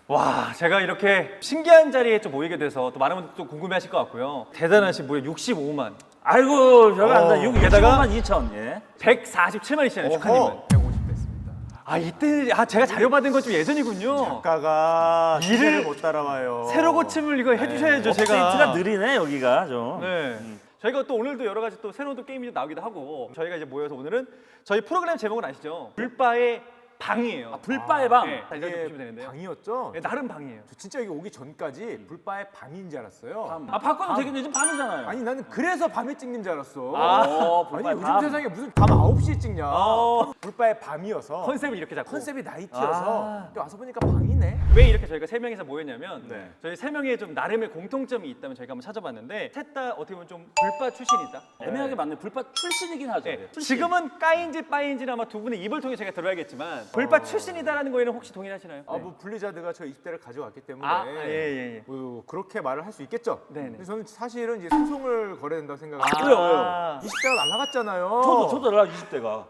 와, 제가 이렇게 신기한 자리에 좀 모이게 돼서 또 많은 분들 또 궁금해하실 것 같고요. 대단하신 무려 65만, 아이고 별거 안 돼. 게다가 65만 2천. 예. 147만이시잖아요. 축하님은. 150 됐습니다. 아, 이때 제가 자료 받은 건 좀 예전이군요. 작가가 일을 시대를 못 따라와요. 새로 고침을 이거 해주셔야죠, 제가. 업데이트가 느리네 여기가 좀. 네. 저희가 또 오늘도 여러 가지 또 새로운 또 게임이 나오기도 하고 저희가 이제 모여서 오늘은 저희 프로그램 제목은 아시죠? 불바의 방이에요. 아, 불바의 방. 네, 잘 이게 보시면 되는데요. 방이었죠? 네, 나름 방이에요. 저 진짜 여기 오기 전까지 불바의 밤인 줄 알았어요. 아 바꿔도 되겠네. 지금 밤이잖아요. 아니 나는 그래서 밤에 찍는 줄 알았어. 어, 아니 불바의 요즘 밤. 세상에 무슨 밤 9시에 찍냐. 어. 불바의 밤이어서 컨셉을 이렇게 잡고. 컨셉이 나이트여서 아. 또 와서 보니까 방이네. 왜 이렇게 저희가 세 명이서 모였냐면 네. 저희 세 명의 좀 나름의 공통점이 있다면 저희가 한번 찾아봤는데 셋 다 어떻게 보면 좀 불바 출신이다. 애매하게 맞네. 불바 출신이긴 하죠. 네. 출신. 지금은 까인지 빠인지는 아마 두 분의 입을 통해 제가 들어야겠지만 불바 출신이다라는 거에는 혹시 동의하시나요? 아, 뭐 블리자드가 저 20대를 가져왔기 때문에 예. 뭐 그렇게 말을 할 수 있겠죠. 네네. 근데 저는 사실은 이제 소송을 걸어야 된다고 생각합니다. 왜요? 20대가 날라갔잖아요. 저도 나 20대가.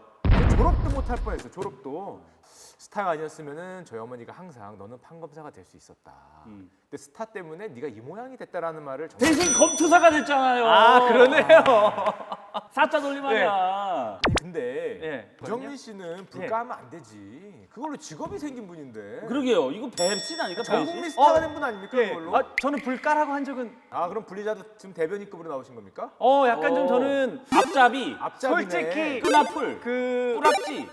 졸업도 못 할 뻔했어. 졸업도. 스타가 아니었으면은 저희 어머니가 항상 너는 판검사가 될 수 있었다. 근데 스타 때문에 네가 이 모양이 됐다라는 말을 정말 대신 검투사가 됐잖아요. 아, 그러네요. 사자 돌림 아니야. 아니, 근데 예, 유정민 씨는 불가하면 안 되지. 그걸로 직업이 생긴 분인데. 그러게요. 이거 뱀씬 아니까 전 뱀씬? 국민 스타가 된 분 아닙니까 예. 그걸로? 아, 저는 불가라고 한 적은 그럼 블리자드 지금 대변인급으로 나오신 겁니까? 약간 좀 저는 앞잡이, 앞잡이네. 솔직히 끈앞풀, 그 뿌락지.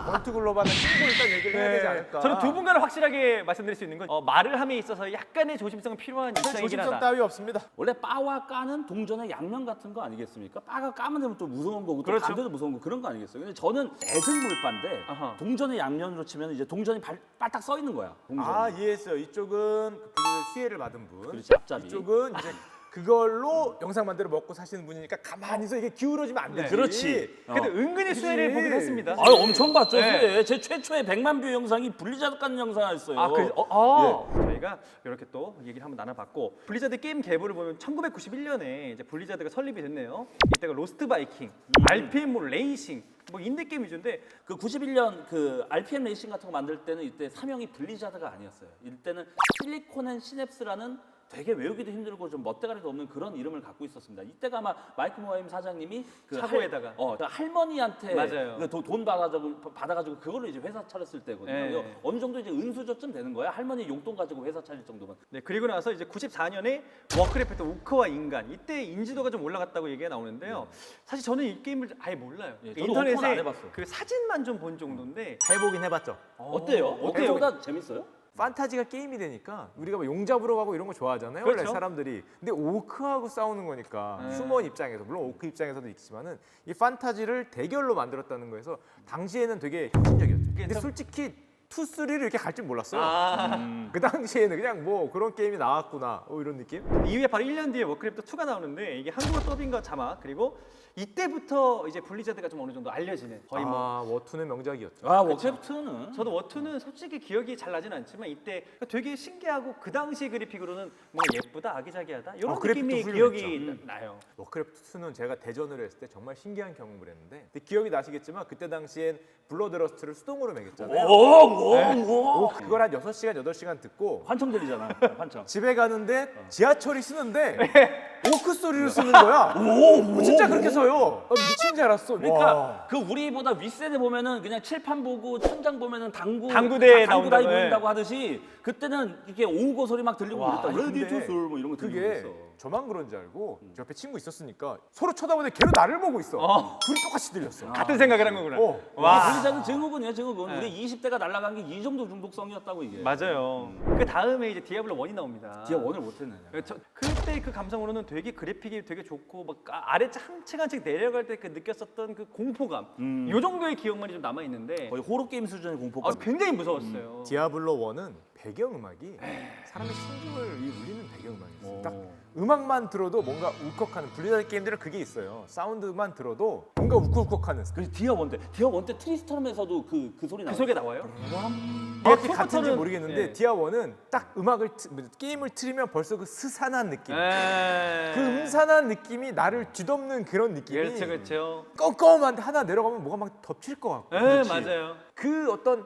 원투글로바는 친구 일단 얘기를 해야 되지 않을까. 저는 두 분과는 확실하게 말씀드릴 수 있는 건 말을 함에 있어서 약간의 조심성은 필요한 입장이긴 조심성 하다. 따위 없습니다. 원래 빠와 까는 동전의 양면 같은 거 아니겠습니까? 빠가 까면 되면 또 무서운 거고 또 그렇죠. 반대도 무서운 거 그런 거 아니겠어요? 근데 저는 애증몰빠인데 아하. 동전의 양면으로 치면 이제 동전이 바짝 써 있는 거야. 동전이. 이해했어요. 이쪽은 그 블리자드 수혜를 받은 분. 그렇지, 앞잡이. 이쪽은 이제 그걸로 영상 만들어 먹고 사시는 분이니까 가만히서 이게 기울어지면 안 되지. 그렇지. 근데 은근히 수혜를 보긴 했습니다. 아유 엄청 봤죠. 네. 제 최초의 100만 뷰 영상이 블리자드 까는 영상이었어요. 저희가 이렇게 또 얘기를 한번 나눠봤고 블리자드 게임 계보를 보면 1991년에 이제 블리자드가 설립이 됐네요. 이때가 로스트 바이킹, RPM 뭐 레이싱, 뭐 인디 게임 위주인데 그 91년 그 RPM 레이싱 같은 거 만들 때는 이때 사명이 블리자드가 아니었어요. 이때는 실리콘 앤 시냅스라는 되게 외우기도 힘들고 좀 멋대가리도 없는 그런 이름을 갖고 있었습니다. 이때가 아마 마이크 모하임 사장님이 그 차고에다가. 그 할머니한테 맞아요. 그 돈 받아가지고 그걸로 이제 회사 차렸을 때거든요. 네. 그래서 어느 정도 이제 은수저쯤 되는 거야. 할머니 용돈 가지고 회사 차릴 정도면. 네, 그리고 나서 이제 94년에 워크래프트 우크와 인간 이때 인지도가 좀 올라갔다고 얘기가 나오는데요. 사실 저는 이 게임을 아예 몰라요. 예, 저도 오픈은 안 인터넷에 해봤어요. 그 사진만 좀 본 정도인데 해보긴 해봤죠. 어때요? 어때요? 어때보다 재밌어요? 판타지가 게임이 되니까 우리가 뭐 용 잡으러 가고 이런 거 좋아하잖아요. 그렇죠. 원래 사람들이. 근데 오크하고 싸우는 거니까 휴먼 입장에서 물론 오크 입장에서도 있지만은 이 판타지를 대결로 만들었다는 거에서 당시에는 되게 혁신적이었죠. 근데 참- 솔직히 2, 3를 이렇게 갈 줄 몰랐어요. 아, 그 당시에는 그냥 뭐 그런 게임이 나왔구나 이런 느낌? 이후에 바로 1년 뒤에 워크래프트 2가 나오는데 이게 한국어 더빙과 자막 그리고 이때부터 이제 블리자드가 좀 어느 정도 알려지는 거의 뭐 워투는 명작이었죠. 워크래프트는 저도 워투는 솔직히 기억이 잘 나진 않지만 이때 되게 신기하고 그 당시 그래픽으로는 뭔가 예쁘다 아기자기하다 이런 그래픽도 느낌이 훌륭했죠. 기억이 나요. 워크래프트 2는 제가 대전을 했을 때 정말 신기한 경험을 했는데 근데 기억이 나시겠지만 그때 당시엔 블러드러스트를 수동으로 매겼잖아요. 그걸 한 6시간, 8시간 듣고 환청 들리잖아. 환청. 집에 가는데 지하철이 쓰는데 오크 소리를 쓰는 거야. 진짜 그렇게 써요. 미친 줄 알았어. 그러니까 그 우리보다 윗세대 보면은 그냥 칠판 보고 천장 보면은 당구대에 당구다이 나온다고, 보인다고 하듯이 그때는 이게 오고 소리 막 들리고 와, 그랬다. 레디 근데 투솔 뭐 이런 거 들리고 그게 그랬어. 저만 그런 줄 알고 저 옆에 친구 있었으니까 서로 쳐다보는데 걔도 나를 보고 있어. 둘이 똑같이 들렸어. 같은 생각을 한 거구나. 와, 블리자드 증후군이야 증후군. 우리 20대가 날아간 게 이 정도 중독성이었다고 이게. 맞아요. 그 다음에 이제 디아블로 1이 나옵니다. 디아 원을 못했네. 그때 그 감성으로는 되게 그래픽이 되게 좋고 막 아래 한 층 한 층 내려갈 때 그 느꼈었던 그 공포감 요 정도의 기억만이 좀 남아 있는데 거의 호러 게임 수준의 공포감. 굉장히 무서웠어요. 디아블로 1은 배경음악이 사람의 심금을 울리는 배경음악이었어요. 딱 음악만 들어도 뭔가 울컥하는 블리자드 게임들은 그게 있어요. 사운드만 들어도 뭔가 울컥울컥하는 그래서 디아 원 때 트리스토럼에서도 그 소리 그 나와. 소리가 나와요? 정확히 아, 같은지 처음부터는- 모르겠는데 예. 디아 1은 딱 게임을 틀으면 벌써 그 스산한 느낌 그 음산한 느낌이 나를 뒤덮는 그런 느낌이 그렇죠. 껌껌한데 하나 내려가면 뭐가 막 덮칠 것 같고 네, 맞아요. 그 어떤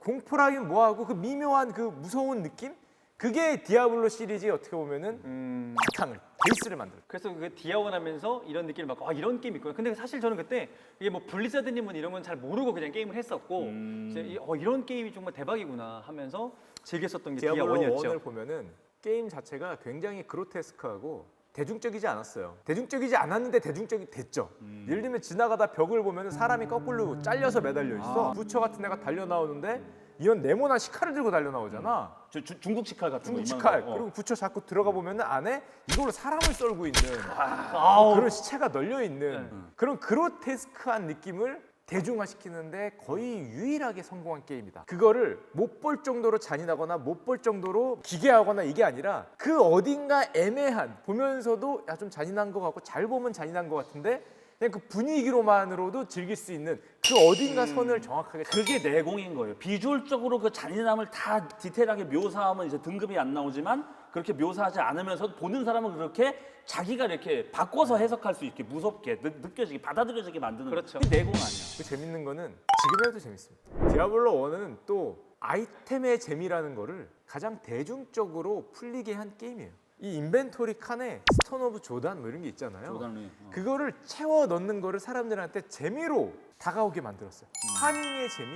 공포라긴 뭐하고 그 미묘한 그 무서운 느낌? 그게 디아블로 시리즈의 어떻게 보면은 바탕을 베이스를 만들어. 그래서 그 디아원 하면서 이런 느낌을 받고 아 이런 게임 있구나. 근데 사실 저는 그때 이게 뭐 블리자드님은 이런 건 잘 모르고 그냥 게임을 했었고 이제 이런 게임이 정말 대박이구나 하면서 즐겼었던 게 디아블로 디아1이었죠. 1을 보면은 게임 자체가 굉장히 그로테스크하고 대중적이지 않았어요. 대중적이지 않았는데 대중적이 됐죠. 예를 들면 지나가다 벽을 보면은 사람이 거꾸로 잘려서 매달려 있어. 부처 같은 애가 달려 나오는데 이런 네모난 식칼을 들고 달려 나오잖아. 중국 식칼 같은 중국 거 식칼. 이만한 거. 그리고 부처 자꾸 들어가 보면은 안에 이걸로 사람을 썰고 있는 아우. 그런 시체가 널려 있는 그런 그로테스크한 느낌을 대중화시키는데 거의 유일하게 성공한 게임이다. 그거를 못 볼 정도로 잔인하거나 못 볼 정도로 기괴하거나 이게 아니라 그 어딘가 애매한 보면서도 야 좀 잔인한 것 같고 잘 보면 잔인한 것 같은데 그냥 그 분위기로만으로도 즐길 수 있는 그 어딘가 선을 정확하게 그게 내공인 거예요. 비주얼적으로 그 잔인함을 다 디테일하게 묘사하면 이제 등급이 안 나오지만 그렇게 묘사하지 않으면서 보는 사람은 그렇게 자기가 이렇게 바꿔서 해석할 수 있게 무섭게 느껴지게 받아들여지게 만드는 그렇죠. 그게 내공 아니야. 그 재밌는 거는 지금 해도 재밌습니다. 디아블로 1은 또 아이템의 재미라는 거를 가장 대중적으로 풀리게 한 게임이에요. 이 인벤토리 칸에 스톤 오브 조단 뭐 이런 게 있잖아요. 조단이, 그거를 채워 넣는 거를 사람들한테 재미로 다가오게 만들었어요. 파밍의 재미?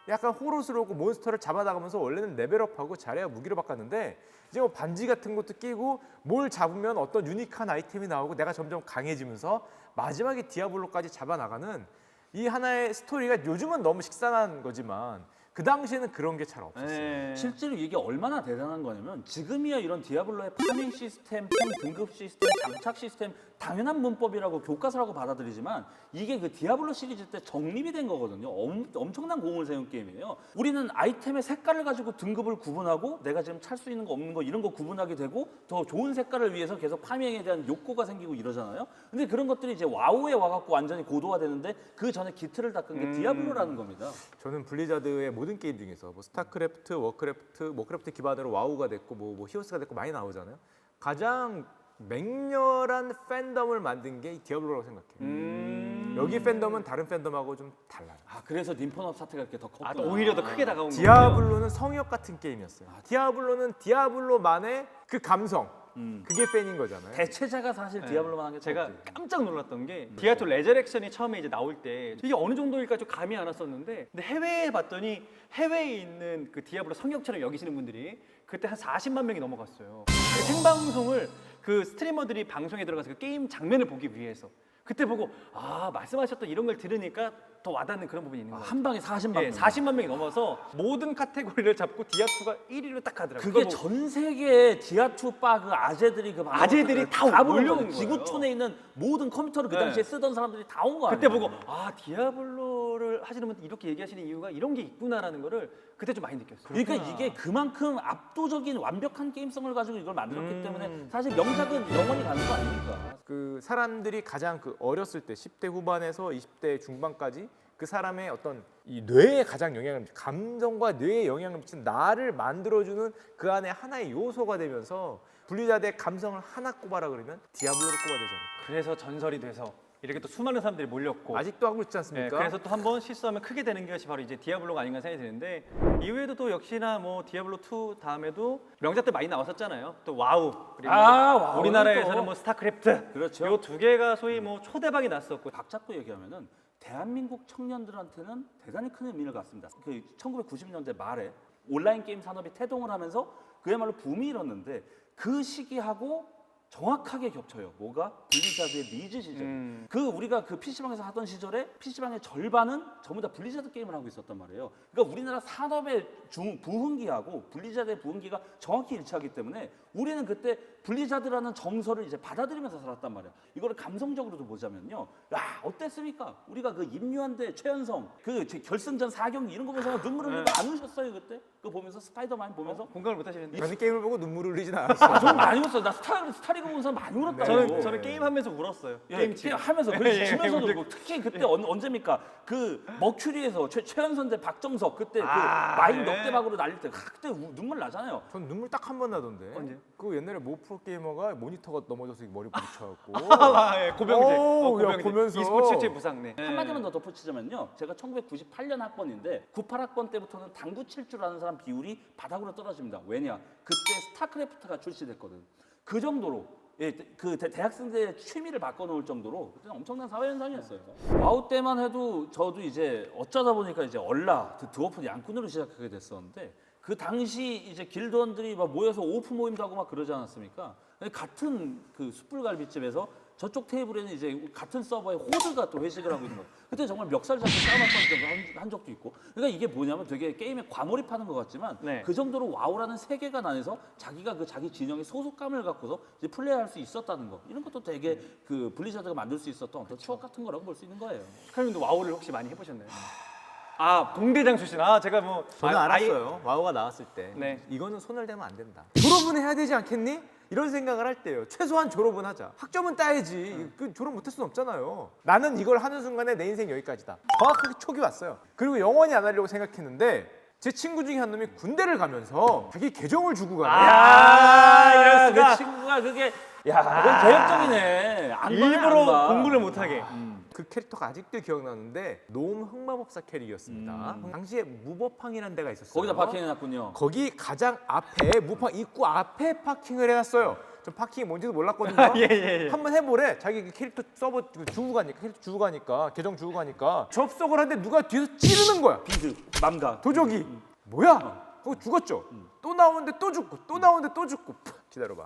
약간 호러스럽고 몬스터를 잡아나가면서 원래는 레벨업하고 잘해야 무기로 바꿨는데 이제 뭐 반지 같은 것도 끼고 뭘 잡으면 어떤 유니크한 아이템이 나오고 내가 점점 강해지면서 마지막에 디아블로까지 잡아나가는 이 하나의 스토리가 요즘은 너무 식상한 거지만 그 당시에는 그런 게 잘 없었어요. 네. 실제로 이게 얼마나 대단한 거냐면 지금이야 이런 디아블로의 파밍 시스템, 총 등급 시스템, 장착 시스템 당연한 문법이라고 교과서라고 받아들이지만 이게 그 디아블로 시리즈 때 정립이 된 거거든요. 엄청난 공을 세운 게임이에요. 우리는 아이템의 색깔을 가지고 등급을 구분하고 내가 지금 찰 수 있는 거 없는 거 이런 거 구분하게 되고 더 좋은 색깔을 위해서 계속 파밍에 대한 욕구가 생기고 이러잖아요. 근데 그런 것들이 이제 와우에 와갖고 완전히 고도화되는데 그 전에 기틀을 닦은 게 디아블로라는 겁니다. 저는 블리자드의 모든 게임 중에서 뭐 스타크래프트, 워크래프트 기반으로 와우가 됐고 뭐 히오스가 됐고 많이 나오잖아요. 가장 맹렬한 팬덤을 만든 게 이 디아블로라고 생각해요. 여기 팬덤은 다른 팬덤하고 좀 달라요. 아 그래서 님펀업 사태가 이렇게 더 컸구나. 아, 또 오히려 더 크게 다가온 거예요. 디아블로는 성역 같은 게임이었어요. 디아블로는 디아블로만의 그 감성, 그게 팬인 거잖아요. 대체자가 사실 디아블로만 한 게 제가 없지. 깜짝 놀랐던 게 디아2 레저렉션이 처음에 이제 나올 때 이게 어느 정도일까 좀 감이 안 왔었는데 근데 해외에 봤더니 해외에 있는 그 디아블로 성역처럼 여기시는 분들이 그때 한 40만 명이 넘어갔어요. 그 생방송을 그 스트리머들이 방송에 들어가서 그 게임 장면을 보기 위해서 그때 보고 아 말씀하셨던 이런 걸 들으니까 더 와닿는 그런 부분이 있는 것 같아요. 한 방에 40만 예, 명. 40만 명이 넘어서 모든 카테고리를 잡고 디아2가 1위를 딱 하더라고요. 그게 그거 전 세계 디아2 바그 아재들이 그 아재들이 다 몰려온 몰려온 거예요. 거예요. 지구촌에 있는 모든 컴퓨터를 그 네. 당시에 쓰던 사람들이 다 온 거 아니에요. 그때 보고 아 디아블로를 하시는 분들 이렇게 얘기하시는 이유가 이런 게 있구나라는 거를 그때 좀 많이 느꼈어요. 그러니까 이게 그만큼 압도적인 완벽한 게임성을 가지고 이걸 만들었기 때문에 사실 명작은 영원히 가는 거 아닙니까? 그 사람들이 가장 그 어렸을 때 10대 후반에서 20대 중반까지 그 사람의 어떤 이 뇌에 가장 영향을 미치는 감정과 뇌에 영향을 미치는 나를 만들어주는 그 안에 하나의 요소가 되면서 블리자드의 감성을 하나 꼽아라 그러면 디아블로를 꼽아야 되잖아요. 그래서 전설이 돼서 이렇게 또 수많은 사람들이 몰렸고 아직도 하고 있지 네, 않습니까? 그래서 또 한 번 실수하면 크게 되는 것이 바로 이제 디아블로가 아닌가 생각이 드는데 이후에도 또 역시나 뭐 디아블로 2 다음에도 명작들 많이 나왔었잖아요. 또 와우 그리고 와우는 우리나라에서는 또. 뭐 스타크래프트 그렇죠. 요 두 개가 소위 뭐 초대박이 났었고 각 잡고 얘기하면은 대한민국 청년들한테는 대단히 큰 의미를 갖습니다. 그 1990년대 말에 온라인 게임 산업이 태동을 하면서 그야말로 붐이 일었는데 그 시기하고 정확하게 겹쳐요. 뭐가? 블리자드의 리즈 시절. 그 우리가 그 PC방에서 하던 시절에 PC방의 절반은 전부 다 블리자드 게임을 하고 있었단 말이에요. 그러니까 우리나라 산업의 부흥기하고 블리자드의 부흥기가 정확히 일치하기 때문에 우리는 그때 블리자드라는 정서를 이제 받아들이면서 살았단 말이에요. 이거를 감성적으로도 보자면요. 야, 어땠습니까? 우리가 그 임요한대 최연성 그 결승전 4경기 이런 거 보면서 눈물 흘리고 안 우셨어요, 그때? 그거 보면서 스파이더맨 보면서? 공감을 못 하시는데 저는 게임을 보고 눈물을 흘리진 않았어요. 아, 좀 많이 웃었어요. 나 스타리그 이거 보면서 많이 울었다고. 저는 게임하면서 울었어요. 예, 게임치고. 하면서 그래서 예, 지면서도 예. 울고 특히 그때 언제입니까? 그 머큐리에서 최연선대 박정석 그때 그 아, 마인 네. 넉대박으로 날릴 때 그때 눈물 나잖아요. 전 눈물 딱 한 번 나던데. 언제? 그 옛날에 모 프로게이머가 모니터가 넘어져서 머리 부딪혀갖고. 아, 예, 고병재. 오, 야, 보면서. e스포츠 실제 부상. 네. 한마디만 더 덧붙이자면요. 제가 1998년 학번인데 98학번 때부터는 당구 칠 줄 아는 사람 비율이 바닥으로 떨어집니다. 왜냐? 그때 스타크래프트가 출시됐거든. 그 정도로 예, 그 대학생들의 취미를 바꿔놓을 정도로 그때는 엄청난 사회 현상이었어요. 와우 때만 해도 저도 이제 어쩌다 보니까 이제 얼라, 드워프 양꾼으로 시작하게 됐었는데 그 당시 이제 길드원들이 막 모여서 오프 모임도 하고 막 그러지 않았습니까? 같은 그 숯불갈비집에서 저쪽 테이블에는 이제 같은 서버에 호드가 또 회식을 하고 있는 거예요. 그때 정말 멱살 잡고 싸움했던 한 적도 있고. 그러니까 이게 뭐냐면 되게 게임에 과몰입하는 것 같지만 네. 그 정도로 와우라는 세계관 안에서 자기가 그 자기 진영의 소속감을 갖고서 이제 플레이할 수 있었다는 거. 이런 것도 되게 그 블리자드가 만들 수 있었던 어떤 추억 같은 거라고 볼 수 있는 거예요. 스카이님도 와우를 혹시 많이 해보셨나요? 아, 동대장 출신. 아, 제가 뭐 저는 아, 알았어요. 와우가 나왔을 때. 네. 이거는 손을 대면 안 된다. 졸업은 해야 되지 않겠니? 이런 생각을 할 때요. 최소한 졸업은 하자. 학점은 따야지. 그 졸업 못할 수는 없잖아요. 나는 이걸 하는 순간에 내 인생 여기까지다. 정확하게 촉이 왔어요. 그리고 영원히 안 하려고 생각했는데 제 친구 중에 한 놈이 군대를 가면서 자기 계정을 주고 가네. 아, 이럴 수가. 그 친구가 그게 야, 그건 개혁적이네. 안 일부러 공부를 못하게. 그 캐릭터가 아직도 기억나는데 노음 흑마법사 캐릭이었습니다. 당시에 무법항이라는 데가 있었어요. 거기다 파킹해놨군요. 거기 가장 앞에 무팡 입구 앞에 파킹을 해놨어요. 전 파킹이 뭔지도 몰랐거든요. 예. 한번 해보래. 자기 그 캐릭터 서버 주고 가니까 캐릭터 주고 가니까 계정 주고 가니까 접속을 하는데 누가 뒤에서 찌르는 거야. 비드, 맘가. 도적이 뭐야? 그거 죽었죠. 또 나오는데 또 죽고 또 나오는데 또 죽고. 기다려봐.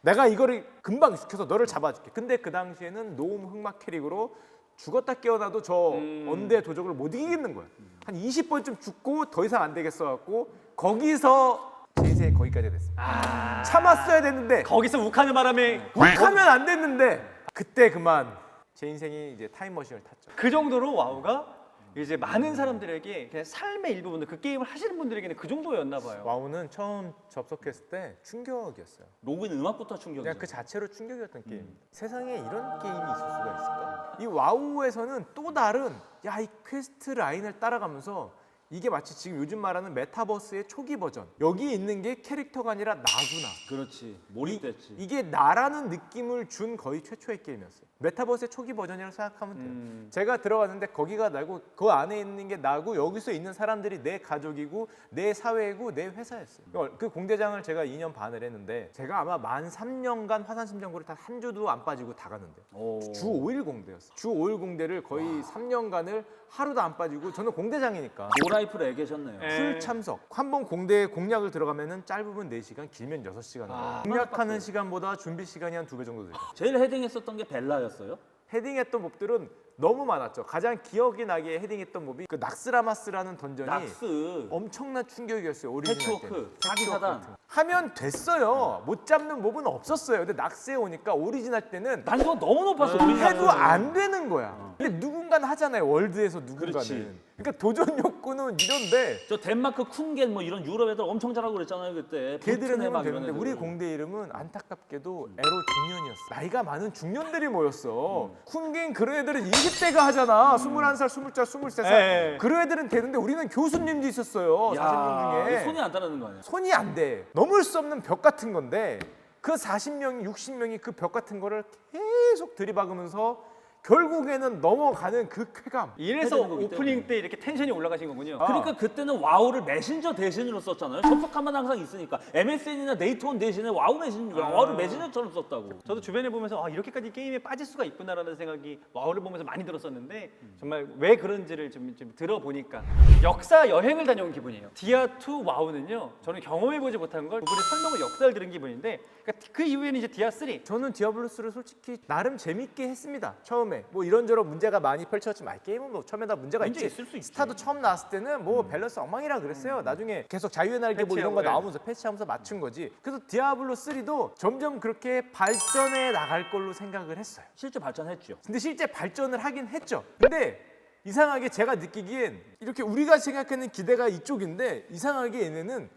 내가 이거를 금방 익숙해서 너를 잡아줄게. 근데 그 당시에는 노움 흑마 캐릭으로 죽었다 깨어나도 저 언대 도적을 못 이기겠는 거야. 한 20번쯤 죽고 더 이상 안 되겠어 갖고 거기서 제 인생이 거기까지 됐습니다. 참았어야 됐는데 거기서 욱하는 바람에 하면 안 됐는데 그때 그만 제 인생이 이제 타임머신을 탔죠. 그 정도로 와우가 이제 많은 사람들에게 그냥 삶의 일부분들 그 게임을 하시는 분들에게는 그 정도였나 봐요. 와우는 처음 접속했을 때 충격이었어요. 로그인 음악부터 충격이죠. 그냥 그 자체로 충격이었던 게임. 세상에 이런 게임이 있을 수가 있을까? 이 와우에서는 또 다른 야 이 퀘스트 라인을 따라가면서 이게 마치 지금 요즘 말하는 메타버스의 초기 버전. 여기 있는 게 캐릭터가 아니라 나구나. 그렇지. 몰입됐지. 이게 나라는 느낌을 준 거의 최초의 게임이었어요. 메타버스의 초기 버전이라고 생각하면 돼요. 제가 들어갔는데 거기가 나고 그 안에 있는 게 나고 여기서 있는 사람들이 내 가족이고 내 사회이고 내 회사였어요. 그 공대장을 제가 2년 반을 했는데 제가 아마 만 3년간 화산심장구를 단 한 주도 안 빠지고 다 갔는데 오. 주 5일 공대였어요. 주 5일 공대를 거의 3년간을 하루도 안 빠지고 저는 공대장이니까 노라이프를 애계셨네요. 예. 풀 참석. 한 번 공대에 공략을 들어가면은 짧으면 4시간, 길면 6시간. 공략하는 시간보다 준비 시간이 한 2배 정도 돼요. 제일 헤딩했었던 게 벨라였어요. 헤딩했던 몹들은 너무 많았죠. 가장 기억이 나게 헤딩했던 몹이 그 낙스라마스라는 던전이 낙스, 엄청난 충격이었어요. 오리지널 때. 패치워크, 사기사단. 하면 됐어요. 못 잡는 몹은 없었어요. 근데 낙스에 오니까 오리지널 때는 난이도가 너무 높았어. 해도 안 되는 거야. 근데 누군가는 하잖아요. 월드에서 누군가는. 그렇지. 그러니까 도전 욕구는 이런데 저 덴마크 쿤겐 뭐 이런 유럽 애들 엄청 잘하고 그랬잖아요 그때. 걔들은 부트네 하면 막 이런 되는데 애들. 우리 공대 이름은 안타깝게도 에로 중년이었어. 나이가 많은 중년들이 모였어. 쿤긴 그런 애들은 20대가 하잖아. 21살, 20살, 23살. 예. 그런 애들은 되는데 우리는 교수님도 있었어요. 40명 중에. 손이 안 따르는 거 아니야? 손이 안 돼. 넘을 수 없는 벽 같은 건데 그 40명이 60명이 그 벽 같은 거를 계속 들이박으면서 결국에는 넘어가는 그 쾌감. 이래서 해야 되는 거기 오프닝 때문에. 때 이렇게 텐션이 올라가신 거군요. 그러니까 그때는 와우를 메신저 대신으로 썼잖아요. 접속하면 항상 있으니까 MSN이나 네이트온 대신에 와우 메신저, 와우를 메신저처럼 썼다고. 저도 주변에 보면서 아, 이렇게까지 게임에 빠질 수가 있구나라는 생각이 와우를 보면서 많이 들었었는데 정말 왜 그런지를 좀 들어보니까 역사 여행을 다녀온 기분이에요. 디아2 와우는요. 저는 경험해보지 못한 걸 그분의 설명을 역사를 들은 기분인데 그러니까 그 이후에는 이제 디아3 저는 디아블로3를 솔직히 나름 재밌게 했습니다. 처음에 뭐 이런저런 문제가 많이 펼쳐졌지만 게임은 뭐 처음에 다 문제가 문제 있지. 있을 수 있지. 스타도 처음 나왔을 때는 뭐 밸런스 엉망이라 그랬어요. 나중에 계속 자유의 날개 뭐 이런 거 패치하고, 나오면서 패치하면서 맞춘 거지. 그래서 디아블로3도 점점 그렇게 발전해 나갈 걸로 생각을 했어요. 실제 발전했죠. 근데 실제 발전을 하긴 했죠. 근데 이상하게 제가 느끼기엔 이렇게 우리가 생각하는 기대가 이쪽인데 이상하게 얘네는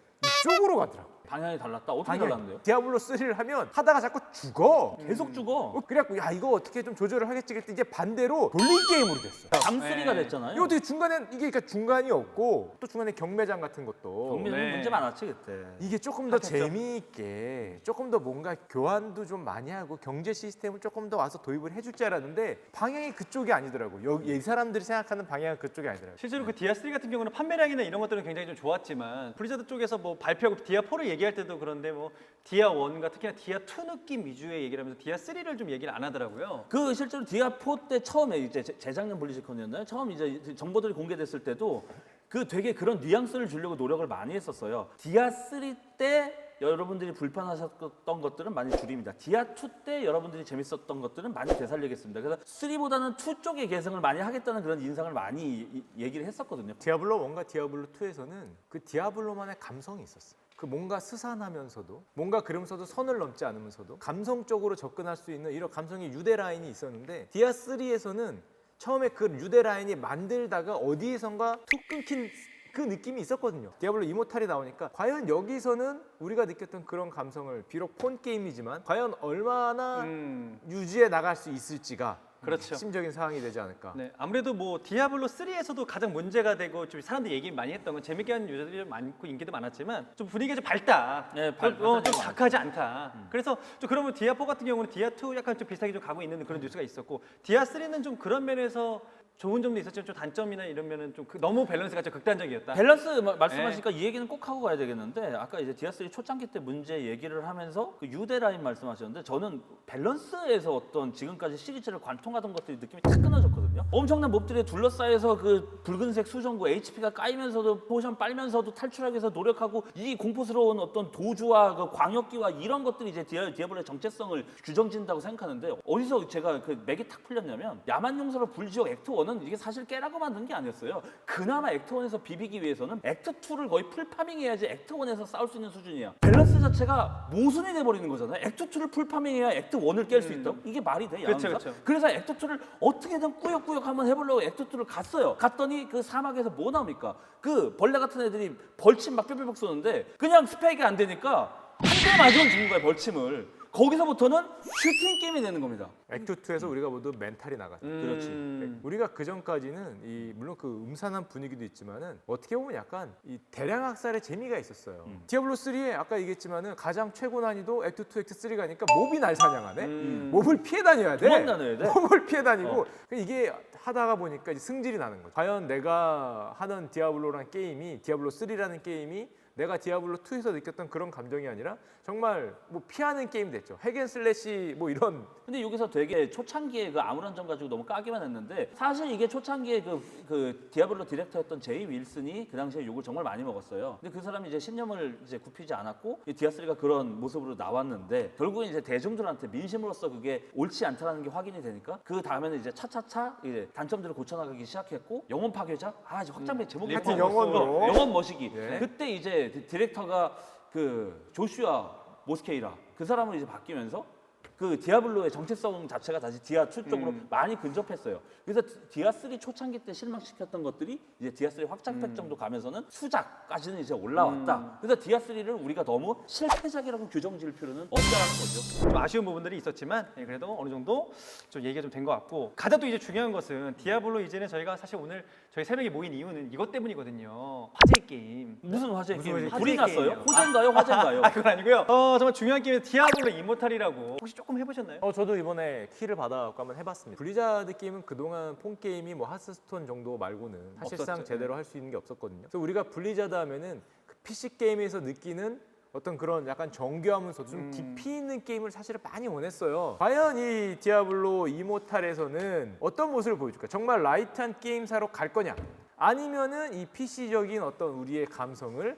이쪽으로 가더라고. 방향이 달랐다. 어떻게 방향이. 달랐는데요? 디아블로 3를 하면 하다가 자꾸 죽어. 계속 죽어. 그래갖고 야 이거 어떻게 좀 조절을 하겠지 그랬더니 이제 반대로 돌린 게임으로 됐어. 잠수리가 네. 됐잖아요. 이거 어떻게 중간에 이게 그러니까 중간이 없고 또 중간에 경매장 같은 것도 경매는 네. 문제 많았지 그때. 이게 조금 더 핫했죠. 재미있게 조금 더 뭔가 교환도 좀 많이 하고 경제 시스템을 조금 더 와서 도입을 해줄 줄 알았는데 방향이 그쪽이 아니더라고. 여기 이 사람들이 생각하는 방향은 그쪽이 아니더라고. 실제로 그 디아3 같은 경우는 판매량이나 이런 것들은 굉장히 좀 좋았지만 블리자드 쪽에서 뭐 발표하고 디아4를 얘기할 때도 그런데 뭐 디아1과 특히나 디아2 느낌 위주의 얘기를 하면서 디아3를 좀 얘기를 안 하더라고요. 그 실제로 디아4 때 처음에 이제 재작년 블리즈컨이었나요? 처음 이제 정보들이 공개됐을 때도 그 되게 그런 뉘앙스를 주려고 노력을 많이 했었어요. 디아3 때 여러분들이 불편하셨던 것들은 많이 줄입니다. 디아2 때 여러분들이 재밌었던 것들은 많이 되살리겠습니다. 그래서 3보다는 2 쪽의 개성을 많이 하겠다는 그런 인상을 많이 얘기를 했었거든요. 디아블로 1과 디아블로 2에서는 그 디아블로만의 감성이 있었어. 그 뭔가 스산하면서도 뭔가 그러면서도 선을 넘지 않으면서도 감성적으로 접근할 수 있는 이런 감성의 유대 라인이 있었는데 디아3에서는 처음에 그 유대 라인이 만들다가 어디에선가 툭 끊긴 그 느낌이 있었거든요. 디아블로 이모탈이 나오니까 과연 여기서는 우리가 느꼈던 그런 감성을 비록 폰 게임이지만 과연 얼마나 유지해 나갈 수 있을지가 그렇죠. 핵심적인 사항이 되지 않을까. 네, 아무래도 뭐 디아블로 3에서도 가장 문제가 되고 좀 사람들이 얘기 많이 했던 건 재밌게 하는 유저들이 좀 많고 인기도 많았지만 좀 분위기가 좀 밝다. 네, 좀 작하지 않다. 그래서 좀 그러면 디아4 같은 경우는 디아2 약간 좀 비슷하게 좀 가고 있는 그런 뉴스가 있었고 디아3는 좀 그런 면에서 좋은 점도 있었지만 좀 단점이나 이런 면은 좀 너무 밸런스가 좀 극단적이었다. 밸런스 말씀하시니까 이 얘기는 꼭 하고 가야 되겠는데 아까 이제 디아3 초창기 때 문제 얘기를 하면서 그 유대 라인 말씀하셨는데 저는 밸런스에서 어떤 지금까지 시리즈를 관통하던 것들이 느낌이 탁 끊어졌거든요. 엄청난 몹들에 둘러싸여서 그 붉은색 수정구 HP가 까이면서도 포션 빨면서도 탈출하기 위해서 노력하고 이 공포스러운 어떤 도주와 그 광역기와 이런 것들이 이제 디아블로의 정체성을 규정짓는다고 생각하는데 어디서 제가 그 맥이 탁 풀렸냐면 야만용사로 불지옥 액트 1은 이게 사실 깨라고 만든 게 아니었어요. 그나마 액트 1에서 비비기 위해서는 액트 2를 거의 풀 파밍해야지 액트 1에서 싸울 수 있는 수준이야. 밸런스 자체가 모순이 돼버리는 거잖아요. 액트 2를 풀 파밍해야 액트 1을 깰 수 있다고? 이게 말이 돼? 그쵸, 야만용사? 그쵸. 그래서 액트 2를 어떻게든 꾸역꾸역 한번 해보려고 액트 2를 갔어요. 갔더니 그 사막에서 뭐 나옵니까? 그 벌레 같은 애들이 벌침 막 뿅뿅뿅 쏘는데 그냥 스펙이 안 되니까 한 대 맞으면 죽는 거야 벌침을. 거기서부터는 슈팅 게임이 되는 겁니다. 액트 2에서 우리가 모두 멘탈이 나갔어. 그렇지. 우리가 그 전까지는 이 물론 그 음산한 분위기도 있지만은 어떻게 보면 약간 이 대량 학살의 재미가 있었어요. 디아블로 3에 아까 얘기했지만은 가장 최고 난이도 액트 2, 액트 3 가니까 몹이 날 사냥하네. 몹을 피해 다녀야 돼. 도망 다녀야 돼. 몹을 피해 다니고 이게 하다가 보니까 이제 승질이 나는 거죠. 과연 내가 하는 디아블로라는 게임이 디아블로 3라는 게임이 내가 디아블로 2에서 느꼈던 그런 감정이 아니라 정말 뭐 피하는 게임이 됐죠. 핵앤슬래시 뭐 이런. 근데 여기서 되게 초창기에 그 아무런 점 가지고 너무 까기만 했는데 사실 이게 초창기에 그 디아블로 디렉터였던 제이 윌슨이 그 당시에 욕을 정말 많이 먹었어요. 근데 그 사람이 이제 신념을 이제 굽히지 않았고 이 디아3가 그런 모습으로 나왔는데 결국은 이제 대중들한테 민심으로서 그게 옳지 않다라는 게 확인이 되니까 그 다음에는 이제 차차차 이제 단점들을 고쳐나가기 시작했고 영혼 파괴자 이제 확장팩 제목이 하여튼 바뀌었어. 영혼으로. 영혼 머시기. 네. 그때 이제 디렉터가 그 조슈아 모스케이라 그 사람으로 이제 바뀌면서 그 디아블로의 정체성 자체가 다시 디아2 쪽으로 많이 근접했어요. 그래서 디아3 초창기 때 실망시켰던 것들이 이제 디아3 확장팩 정도 가면서는 수작까지는 이제 올라왔다. 그래서 디아3를 우리가 너무 실패작이라고 규정 지을 필요는 없다는 거죠. 좀 아쉬운 부분들이 있었지만 그래도 어느 정도 좀 얘기가 좀 된 것 같고 가장 또 이제 중요한 것은 디아블로 이제는 저희가 사실 오늘 저희 세 명이 모인 이유는 이것 때문이거든요. 화제 게임. 무슨 화제 무슨 게임? 화제 불이 게임이에요? 났어요? 호재인가요? 화제인가요? 그건 아니고요. 정말 중요한 게임은 디아블로 이모탈이라고 혹시 조금 해보셨나요? 저도 이번에 키를 받아갖고 한번 해봤습니다. 블리자드 게임은 그동안 폰 게임이 뭐 하스스톤 정도 말고는 사실상 없었죠. 제대로 할 수 있는 게 없었거든요. 그래서 우리가 블리자드 하면은 그 PC 게임에서 느끼는 어떤 그런 약간 정교하면서도 좀 깊이 있는 게임을 사실은 많이 원했어요. 과연 이 디아블로 이모탈에서는 어떤 모습을 보여줄까? 정말 라이트한 게임사로 갈 거냐? 아니면은 이 PC적인 어떤 우리의 감성을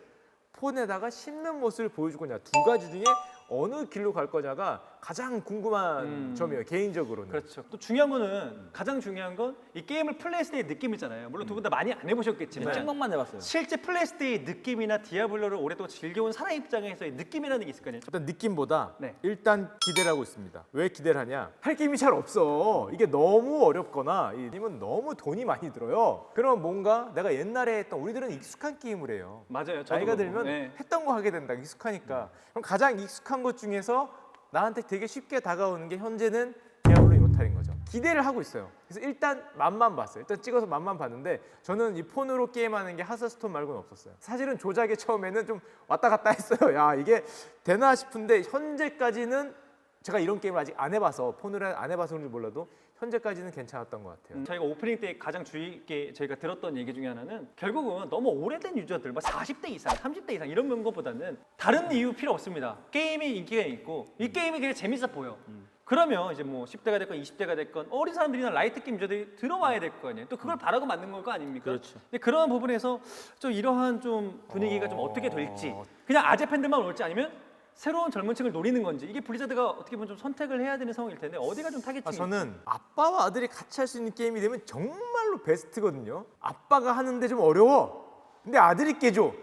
폰에다가 심는 모습을 보여줄 거냐? 두 가지 중에 어느 길로 갈 거냐가 가장 궁금한 점이에요. 개인적으로는. 그렇죠. 또 중요한 거는 가장 중요한 건 이 게임을 플레이했을 때의 느낌이잖아요. 물론 두 분 다 많이 안 해보셨겠지만 찍먹만 해봤어요. 실제 플레이했을 때의 느낌이나 디아블로를 오랫동안 즐겨온 사람 입장에서의 느낌이라는 게 있을 거 아니에요. 어떤 느낌보다 네. 일단 기대를 하고 있습니다. 왜 기대를 하냐? 할 게임이 잘 없어. 이게 너무 어렵거나 이 게임은 너무 돈이 많이 들어요. 그럼 뭔가 내가 옛날에 했던 우리들은 익숙한 게임을 해요. 맞아요. 저도 나이가 그렇고. 들면 네. 했던 거 하게 된다. 익숙하니까. 그럼 가장 익숙한 것 중에서 나한테 되게 쉽게 다가오는 게 현재는 디아블로 이모탈인 거죠. 기대를 하고 있어요. 그래서 일단 맛만 봤어요. 일단 찍어서 맛만 봤는데 저는 이 폰으로 게임하는 게 하스스톤 말고는 없었어요. 사실은 조작에 처음에는 좀 왔다 갔다 했어요. 야 이게 되나 싶은데 현재까지는 제가 이런 게임을 아직 안 해봐서 폰으로 안 해봐서 그런지 몰라도 현재까지는 괜찮았던 것 같아요. 저희가 오프닝 때 가장 주의 있게 저희가 들었던 얘기 중에 하나는 결국은 너무 오래된 유저들, 막 40대 이상, 30대 이상 이런 것보다는 다른 이유 필요 없습니다. 게임이 인기가 있고 이 게임이 그냥 재밌어 보여. 그러면 이제 뭐 10대가 됐건 20대가 됐건 어린 사람들이나 라이트 게임 유저들이 들어와야 될 거 아니에요. 또 그걸 바라고 만든 걸 거 아닙니까? 그렇죠. 근데 그런 부분에서 좀 이러한 좀 분위기가 좀 어떻게 될지 그냥 아재 팬들만 올지 아니면 새로운 젊은 층을 노리는 건지 이게 블리자드가 어떻게 보면 좀 선택을 해야 되는 상황일 텐데 어디가 좀 타겟팅이 저는 아빠와 아들이 같이 할 수 있는 게임이 되면 정말로 베스트거든요. 아빠가 하는데 좀 어려워. 근데 아들이 깨줘.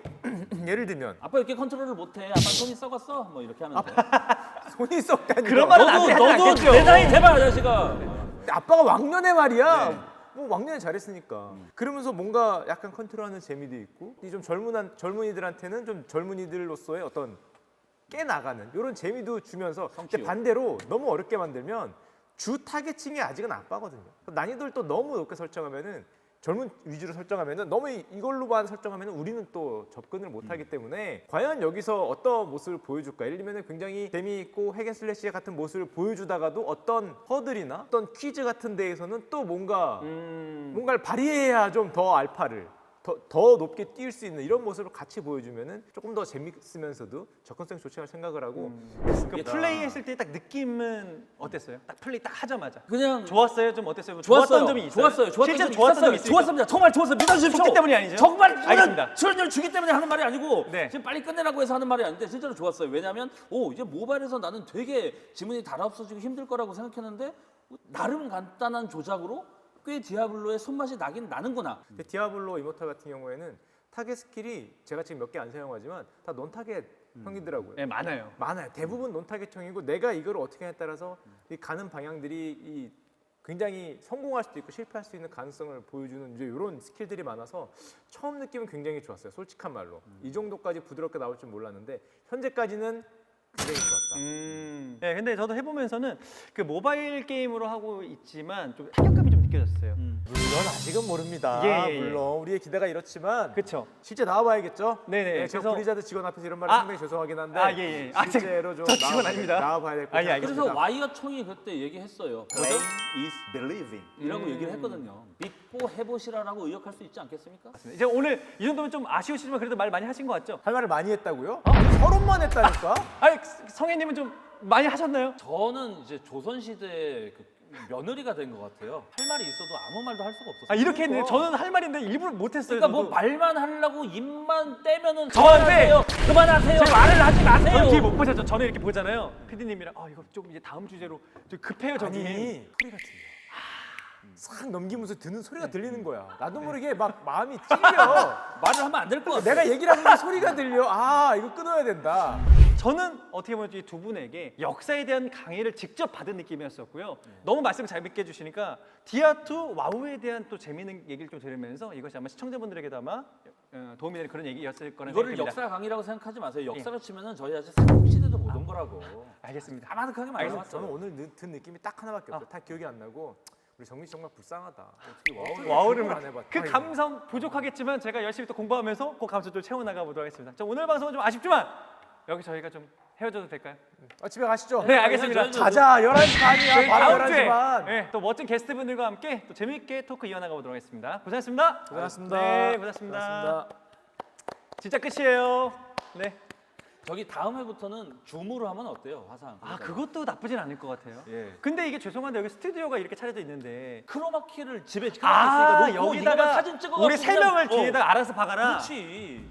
예를 들면 아빠 이렇게 컨트롤을 못해. 아빠 손이 썩었어. 뭐 이렇게 하면 돼. 손이 썩다니. 그런 말은 아들이 하지 너도 않겠죠. 내 나이 대봐 자식아. 아빠가 왕년에 말이야. 뭐 왕년에 잘했으니까. 그러면서 뭔가 약간 컨트롤하는 재미도 있고, 이 좀 젊은이들한테는 좀 젊은이들로서의 어떤 깨 나가는 이런 재미도 주면서. 근데 성취욕. 반대로 너무 어렵게 만들면 주 타겟층이 아직은 아빠거든요. 난이도를 또 너무 높게 설정하면은 젊은 위주로 설정하면은 너무 이걸로만 설정하면은 우리는 또 접근을 못하기 때문에 과연 여기서 어떤 모습을 보여줄까? 예를 들면 굉장히 재미있고 핵앤슬래시 같은 모습을 보여주다가도 어떤 허들이나 어떤 퀴즈 같은 데에서는 또 뭔가를 발휘해야 좀 더 알파를 더 높게 뛸 수 있는 이런 모습을 같이 보여주면은 조금 더 재밌으면서도 접근성 좋지 않을 생각을 하고 그 플레이했을 때 딱 느낌은 어땠어요? 딱 플레이 딱 하자마자 그냥 좋았어요? 좀 어땠어요? 뭐 좋았어요. 좋았던 점이 있어요? 좋았어요. 좋았던 실제로 점이 좋았던 점이 있었어요. 있어요? 좋았습니다. 정말 좋았어요. 믿어주십시오. 속기 때문이 아니죠? 정말 알겠습니다. 출연료 주기 때문에 하는 말이 아니고 네. 지금 빨리 끝내라고 해서 하는 말이 아닌데 실제로 좋았어요. 왜냐하면 이제 모바일에서 나는 되게 지문이 달아없어지고 힘들 거라고 생각했는데 나름 간단한 조작으로 꽤 디아블로의 손맛이 나긴 나는구나. 근데 디아블로 이모탈 같은 경우에는 타겟 스킬이 제가 지금 몇 개 안 사용하지만 다 논 타겟 형이더라고요. 네, 많아요. 많아요. 대부분 논 타겟형이고 내가 이걸 어떻게 하냐에 따라서 이 가는 방향들이 굉장히 성공할 수도 있고 실패할 수 있는 가능성을 보여주는 이제 이런 스킬들이 많아서 처음 느낌은 굉장히 좋았어요. 솔직한 말로 이 정도까지 부드럽게 나올 줄 몰랐는데 현재까지는 굉장히 좋았다. 네, 근데 저도 해보면서는 그 모바일 게임으로 하고 있지만 좀 타격감이 좀 느껴졌어요. 물론 아직은 모릅니다. 예, 예, 예. 물론 우리의 기대가 이렇지만 그렇죠. 실제 나와봐야겠죠. 네네. 제가 그래서- 블리자드 직원 앞에서 이런 말이 아! 상당히 죄송하긴 한데 아, 예, 예. 아, 실제로 좀 저 직원 아닙니다. 나와봐야 될 것 아, 예, 같아요. 알겠습니다. 그래서 와이어 총이 그때 얘기했어요. Play is believing 이라고 음. 얘기를 했거든요. 믿고 해보시라라고 의역할 수 있지 않겠습니까? 이제 오늘 이 정도면 좀 아쉬우시지만 그래도 말 많이 하신 것 같죠? 할 말을 많이 했다고요? 서론만 했다니까? 아니 성혜님은 좀 많이 하셨나요? 저는 이제 조선시대의 그 며느리가 된 것 같아요. 할 말이 있어도 아무 말도 할 수가 없었어요. 아 이렇게 했네요. 저는 할 말인데 일부러 못했어요. 그러니까 뭐 저도. 말만 하려고 입만 떼면은 저한테 그만하세요. 말을 하지 마세요. 저는 뒤에 못 보셨죠? 저는 이렇게 보잖아요. PD님이랑 이거 좀 이제 다음 주제로 좀 급해요 저기. 아니 소리가 들려. 싹 넘기면서 드는 소리가 들리는 거야. 나도 모르게 막 마음이 찔려. 말을 하면 안 될 것 같아요. 내가 얘기를 하는데 소리가 들려. 아 이거 끊어야 된다. 저는 어떻게 보면 이 두 분에게 역사에 대한 강의를 직접 받은 느낌이었었고요. 너무 말씀 잘 믿게 해주시니까 디아2 와우에 대한 또 재미있는 얘기를 좀 들으면서 이것이 아마 시청자분들에게도 아마 도움이 되는 그런 얘기였을 거라는 이거를 생각입니다. 역사 강의라고 생각하지 마세요. 역사로 치면은 저희 아직 삼국시대도 못 온 거라고. 알겠습니다. 까마득하게 알겠습니다. 말해봤어요. 저는 오늘 든 느낌이 딱 하나밖에 없어요. 다 기억이 안 나고 우리 정민 씨 정말 불쌍하다. 와우를 그걸 안 해봤다. 그 감성 부족하겠지만 제가 열심히 또 공부하면서 그 감성 좀 채워나가 보도록 하겠습니다. 자, 오늘 방송은 좀 아쉽지만 여기 저희가 좀 헤어져도 될까요? 집에 가시죠. 네, 알겠습니다. 자자 11시 반이야. 저희 바로 다음 11시 주에 반. 네, 또 멋진 게스트분들과 함께 또 재미있게 토크 이어나가 보도록 하겠습니다. 고생하셨습니다. 고생하셨습니다. 네, 고생하셨습니다. 진짜 끝이에요. 네. 저기 다음 회부터는 줌으로 하면 어때요? 화상. 아, 그것도 나쁘진 않을 것 같아요. 예. 근데 이게 죄송한데 여기 스튜디오가 이렇게 차려져 있는데 크로마키를 집에 아, 놓고 이거만 여기다가 사진 찍어가지고 우리 세 그냥- 명을 뒤에다 알아서 박아라. 그렇지.